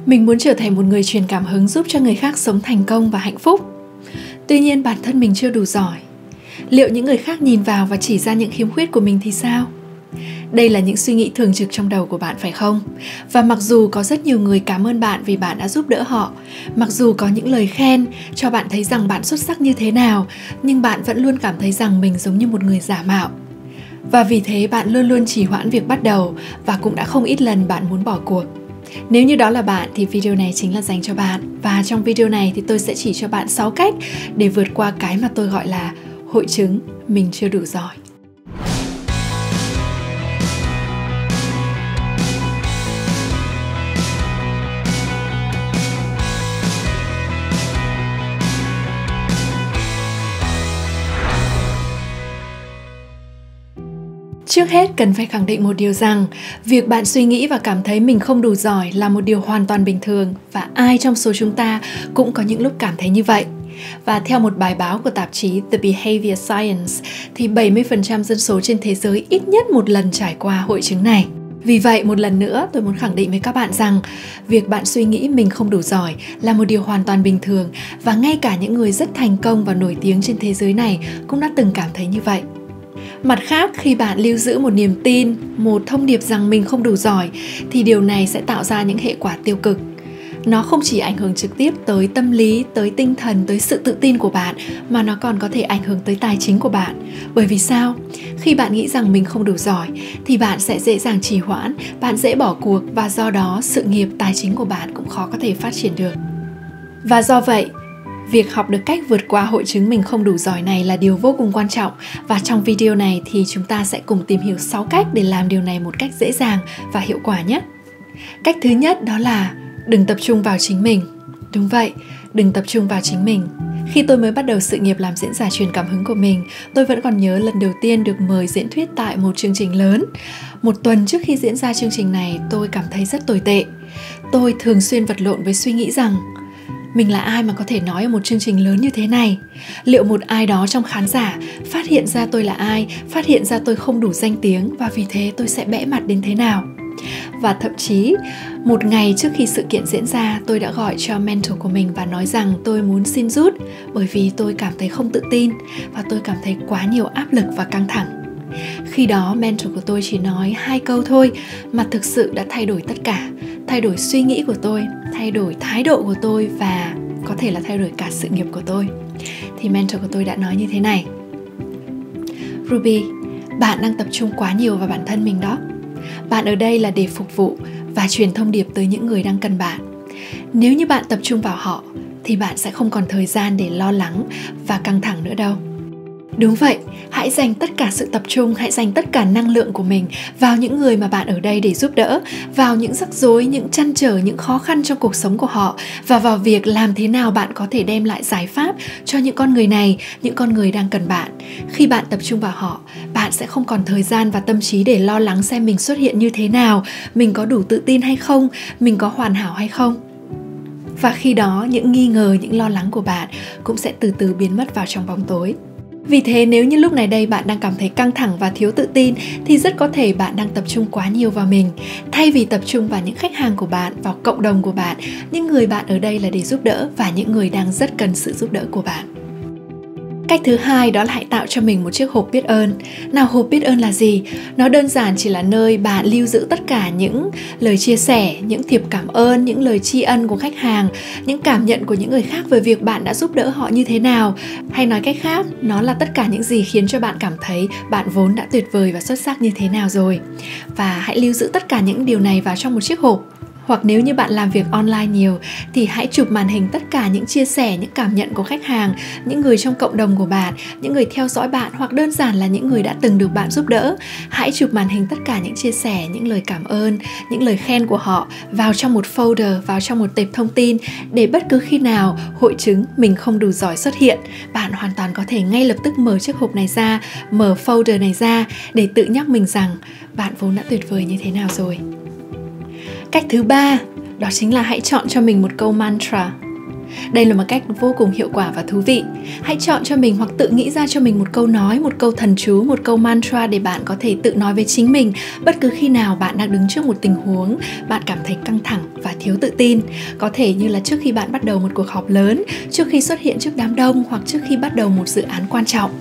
Mình muốn trở thành một người truyền cảm hứng giúp cho người khác sống thành công và hạnh phúc. Tuy nhiên bản thân mình chưa đủ giỏi. Liệu những người khác nhìn vào và chỉ ra những khiếm khuyết của mình thì sao? Đây là những suy nghĩ thường trực trong đầu của bạn phải không? Và mặc dù có rất nhiều người cảm ơn bạn vì bạn đã giúp đỡ họ, mặc dù có những lời khen cho bạn thấy rằng bạn xuất sắc như thế nào, nhưng bạn vẫn luôn cảm thấy rằng mình giống như một người giả mạo. Và vì thế bạn luôn luôn trì hoãn việc bắt đầu và cũng đã không ít lần bạn muốn bỏ cuộc. Nếu như đó là bạn thì video này chính là dành cho bạn. Và trong video này thì tôi sẽ chỉ cho bạn 6 cách để vượt qua cái mà tôi gọi là hội chứng mình chưa đủ giỏi. Trước hết cần phải khẳng định một điều rằng việc bạn suy nghĩ và cảm thấy mình không đủ giỏi là một điều hoàn toàn bình thường và ai trong số chúng ta cũng có những lúc cảm thấy như vậy. Và theo một bài báo của tạp chí The Behavior Science thì 70% dân số trên thế giới ít nhất một lần trải qua hội chứng này. Vì vậy một lần nữa tôi muốn khẳng định với các bạn rằng việc bạn suy nghĩ mình không đủ giỏi là một điều hoàn toàn bình thường và ngay cả những người rất thành công và nổi tiếng trên thế giới này cũng đã từng cảm thấy như vậy. Mặt khác, khi bạn lưu giữ một niềm tin, một thông điệp rằng mình không đủ giỏi thì điều này sẽ tạo ra những hệ quả tiêu cực. Nó không chỉ ảnh hưởng trực tiếp tới tâm lý, tới tinh thần, tới sự tự tin của bạn mà nó còn có thể ảnh hưởng tới tài chính của bạn. Bởi vì sao? Khi bạn nghĩ rằng mình không đủ giỏi thì bạn sẽ dễ dàng trì hoãn, bạn dễ bỏ cuộc và do đó sự nghiệp tài chính của bạn cũng khó có thể phát triển được. Và do vậy, việc học được cách vượt qua hội chứng mình không đủ giỏi này là điều vô cùng quan trọng và trong video này thì chúng ta sẽ cùng tìm hiểu 6 cách để làm điều này một cách dễ dàng và hiệu quả nhé. Cách thứ nhất đó là đừng tập trung vào chính mình. Đúng vậy, đừng tập trung vào chính mình. Khi tôi mới bắt đầu sự nghiệp làm diễn giả truyền cảm hứng của mình, tôi vẫn còn nhớ lần đầu tiên được mời diễn thuyết tại một chương trình lớn. Một tuần trước khi diễn ra chương trình này, tôi cảm thấy rất tồi tệ. Tôi thường xuyên vật lộn với suy nghĩ rằng mình là ai mà có thể nói ở một chương trình lớn như thế này? Liệu một ai đó trong khán giả phát hiện ra tôi là ai, phát hiện ra tôi không đủ danh tiếng và vì thế tôi sẽ bẽ mặt đến thế nào? Và thậm chí, một ngày trước khi sự kiện diễn ra, tôi đã gọi cho mentor của mình và nói rằng tôi muốn xin rút bởi vì tôi cảm thấy không tự tin và tôi cảm thấy quá nhiều áp lực và căng thẳng. Khi đó, mentor của tôi chỉ nói 2 câu thôi mà thực sự đã thay đổi tất cả. Thay đổi suy nghĩ của tôi, thay đổi thái độ của tôi và có thể là thay đổi cả sự nghiệp của tôi. Thì mentor của tôi đã nói như thế này: Ruby, bạn đang tập trung quá nhiều vào bản thân mình đó. Bạn ở đây là để phục vụ và truyền thông điệp tới những người đang cần bạn. Nếu như bạn tập trung vào họ thì bạn sẽ không còn thời gian để lo lắng và căng thẳng nữa đâu. Đúng vậy, hãy dành tất cả sự tập trung, hãy dành tất cả năng lượng của mình vào những người mà bạn ở đây để giúp đỡ, vào những rắc rối, những trăn trở, những khó khăn trong cuộc sống của họ và vào việc làm thế nào bạn có thể đem lại giải pháp cho những con người này, những con người đang cần bạn. Khi bạn tập trung vào họ, bạn sẽ không còn thời gian và tâm trí để lo lắng xem mình xuất hiện như thế nào, mình có đủ tự tin hay không, mình có hoàn hảo hay không. Và khi đó, những nghi ngờ, những lo lắng của bạn cũng sẽ từ từ biến mất vào trong bóng tối. Vì thế nếu như lúc này đây bạn đang cảm thấy căng thẳng và thiếu tự tin thì rất có thể bạn đang tập trung quá nhiều vào mình. Thay vì tập trung vào những khách hàng của bạn, vào cộng đồng của bạn, những người bạn ở đây là để giúp đỡ và những người đang rất cần sự giúp đỡ của bạn. Cách thứ hai đó là hãy tạo cho mình một chiếc hộp biết ơn. Nào, hộp biết ơn là gì? Nó đơn giản chỉ là nơi bạn lưu giữ tất cả những lời chia sẻ, những thiệp cảm ơn, những lời tri ân của khách hàng, những cảm nhận của những người khác về việc bạn đã giúp đỡ họ như thế nào. Hay nói cách khác, nó là tất cả những gì khiến cho bạn cảm thấy bạn vốn đã tuyệt vời và xuất sắc như thế nào rồi. Và hãy lưu giữ tất cả những điều này vào trong một chiếc hộp. Hoặc nếu như bạn làm việc online nhiều thì hãy chụp màn hình tất cả những chia sẻ, những cảm nhận của khách hàng, những người trong cộng đồng của bạn, những người theo dõi bạn hoặc đơn giản là những người đã từng được bạn giúp đỡ. Hãy chụp màn hình tất cả những chia sẻ, những lời cảm ơn, những lời khen của họ vào trong một folder, vào trong một tệp thông tin để bất cứ khi nào hội chứng mình không đủ giỏi xuất hiện, bạn hoàn toàn có thể ngay lập tức mở chiếc hộp này ra, mở folder này ra để tự nhắc mình rằng bạn vốn đã tuyệt vời như thế nào rồi. Cách thứ ba, đó chính là hãy chọn cho mình một câu mantra. Đây là một cách vô cùng hiệu quả và thú vị. Hãy chọn cho mình hoặc tự nghĩ ra cho mình một câu nói, một câu thần chú, một câu mantra để bạn có thể tự nói với chính mình bất cứ khi nào bạn đang đứng trước một tình huống bạn cảm thấy căng thẳng và thiếu tự tin. Có thể như là trước khi bạn bắt đầu một cuộc họp lớn, trước khi xuất hiện trước đám đông hoặc trước khi bắt đầu một dự án quan trọng.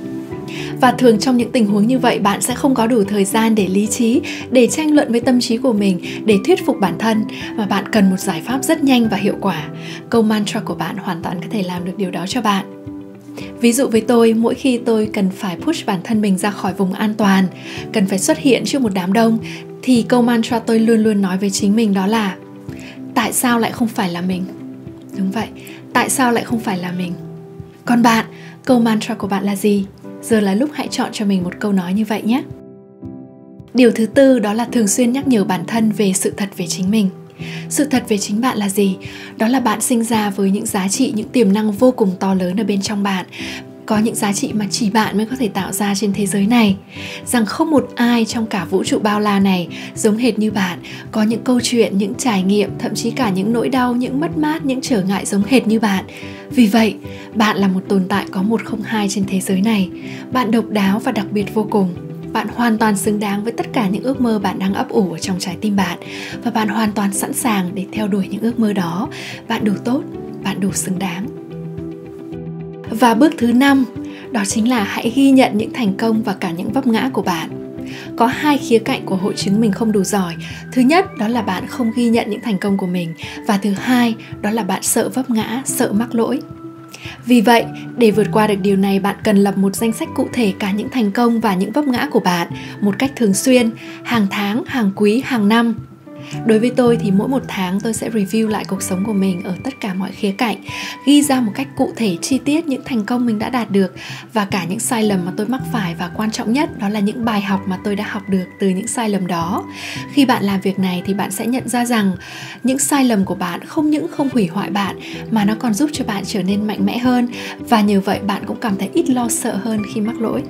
Và thường trong những tình huống như vậy, bạn sẽ không có đủ thời gian để lý trí, để tranh luận với tâm trí của mình, để thuyết phục bản thân, mà bạn cần một giải pháp rất nhanh và hiệu quả. Câu mantra của bạn hoàn toàn có thể làm được điều đó cho bạn. Ví dụ với tôi, mỗi khi tôi cần phải push bản thân mình ra khỏi vùng an toàn, cần phải xuất hiện trước một đám đông, thì câu mantra tôi luôn luôn nói với chính mình đó là: tại sao lại không phải là mình? Đúng vậy, tại sao lại không phải là mình? Còn bạn, câu mantra của bạn là gì? Giờ là lúc hãy chọn cho mình một câu nói như vậy nhé. Điều thứ tư đó là thường xuyên nhắc nhở bản thân về sự thật về chính mình. Sự thật về chính bạn là gì? Đó là bạn sinh ra với những giá trị, những tiềm năng vô cùng to lớn ở bên trong bạn. Có những giá trị mà chỉ bạn mới có thể tạo ra trên thế giới này. Rằng không một ai trong cả vũ trụ bao la này giống hệt như bạn. Có những câu chuyện, những trải nghiệm, thậm chí cả những nỗi đau, những mất mát, những trở ngại giống hệt như bạn. Vì vậy, bạn là một tồn tại có 102 trên thế giới này. Bạn độc đáo và đặc biệt vô cùng. Bạn hoàn toàn xứng đáng với tất cả những ước mơ bạn đang ấp ủ ở trong trái tim bạn. Và bạn hoàn toàn sẵn sàng để theo đuổi những ước mơ đó. Bạn đủ tốt, bạn đủ xứng đáng. Và bước thứ 5, đó chính là hãy ghi nhận những thành công và cả những vấp ngã của bạn. Có 2 khía cạnh của hội chứng mình không đủ giỏi. Thứ nhất, đó là bạn không ghi nhận những thành công của mình. Và thứ hai, đó là bạn sợ vấp ngã, sợ mắc lỗi. Vì vậy, để vượt qua được điều này, bạn cần lập một danh sách cụ thể cả những thành công và những vấp ngã của bạn một cách thường xuyên, hàng tháng, hàng quý, hàng năm. Đối với tôi thì mỗi một tháng tôi sẽ review lại cuộc sống của mình ở tất cả mọi khía cạnh, ghi ra một cách cụ thể chi tiết những thành công mình đã đạt được và cả những sai lầm mà tôi mắc phải, và quan trọng nhất đó là những bài học mà tôi đã học được từ những sai lầm đó. Khi bạn làm việc này thì bạn sẽ nhận ra rằng những sai lầm của bạn không những không hủy hoại bạn mà nó còn giúp cho bạn trở nên mạnh mẽ hơn, và nhờ vậy bạn cũng cảm thấy ít lo sợ hơn khi mắc lỗi.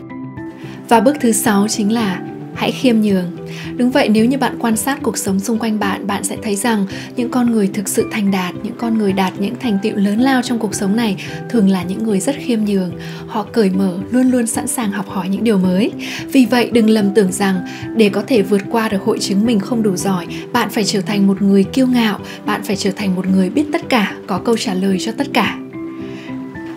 Và bước thứ 6 chính là hãy khiêm nhường. Đúng vậy, nếu như bạn quan sát cuộc sống xung quanh bạn, bạn sẽ thấy rằng những con người thực sự thành đạt, những con người đạt những thành tựu lớn lao trong cuộc sống này thường là những người rất khiêm nhường. Họ cởi mở, luôn luôn sẵn sàng học hỏi những điều mới. Vì vậy, đừng lầm tưởng rằng để có thể vượt qua được hội chứng mình không đủ giỏi, bạn phải trở thành một người kiêu ngạo, bạn phải trở thành một người biết tất cả, có câu trả lời cho tất cả.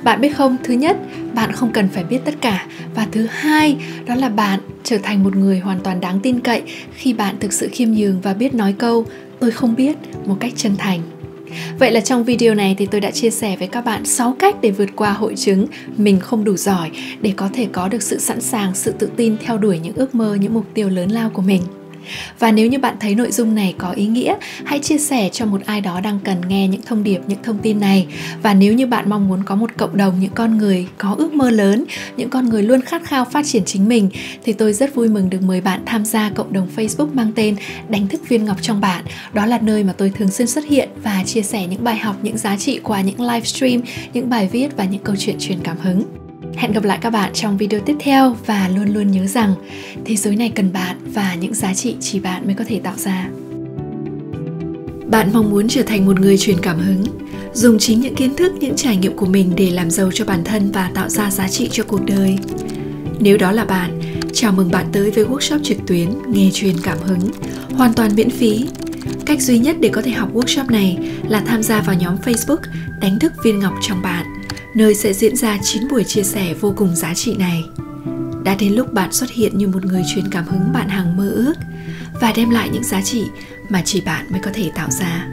Bạn biết không, thứ nhất, bạn không cần phải biết tất cả. Và thứ hai, đó là bạn trở thành một người hoàn toàn đáng tin cậy khi bạn thực sự khiêm nhường và biết nói câu "tôi không biết" một cách chân thành. Vậy là trong video này thì tôi đã chia sẻ với các bạn 6 cách để vượt qua hội chứng mình không đủ giỏi, để có thể có được sự sẵn sàng, sự tự tin theo đuổi những ước mơ, những mục tiêu lớn lao của mình. Và nếu như bạn thấy nội dung này có ý nghĩa, hãy chia sẻ cho một ai đó đang cần nghe những thông điệp, những thông tin này. Và nếu như bạn mong muốn có một cộng đồng những con người có ước mơ lớn, những con người luôn khát khao phát triển chính mình, thì tôi rất vui mừng được mời bạn tham gia cộng đồng Facebook mang tên Đánh thức viên ngọc trong bạn. Đó là nơi mà tôi thường xuyên xuất hiện và chia sẻ những bài học, những giá trị qua những livestream, những bài viết và những câu chuyện truyền cảm hứng. Hẹn gặp lại các bạn trong video tiếp theo, và luôn luôn nhớ rằng thế giới này cần bạn và những giá trị chỉ bạn mới có thể tạo ra. Bạn mong muốn trở thành một người truyền cảm hứng, dùng chính những kiến thức, những trải nghiệm của mình để làm giàu cho bản thân và tạo ra giá trị cho cuộc đời. Nếu đó là bạn, chào mừng bạn tới với workshop trực tuyến Nghe truyền cảm hứng, hoàn toàn miễn phí. Cách duy nhất để có thể học workshop này là tham gia vào nhóm Facebook Đánh thức viên ngọc trong bạn, nơi sẽ diễn ra 9 buổi chia sẻ vô cùng giá trị này. Đã đến lúc bạn xuất hiện như một người truyền cảm hứng bạn hằng mơ ước và đem lại những giá trị mà chỉ bạn mới có thể tạo ra.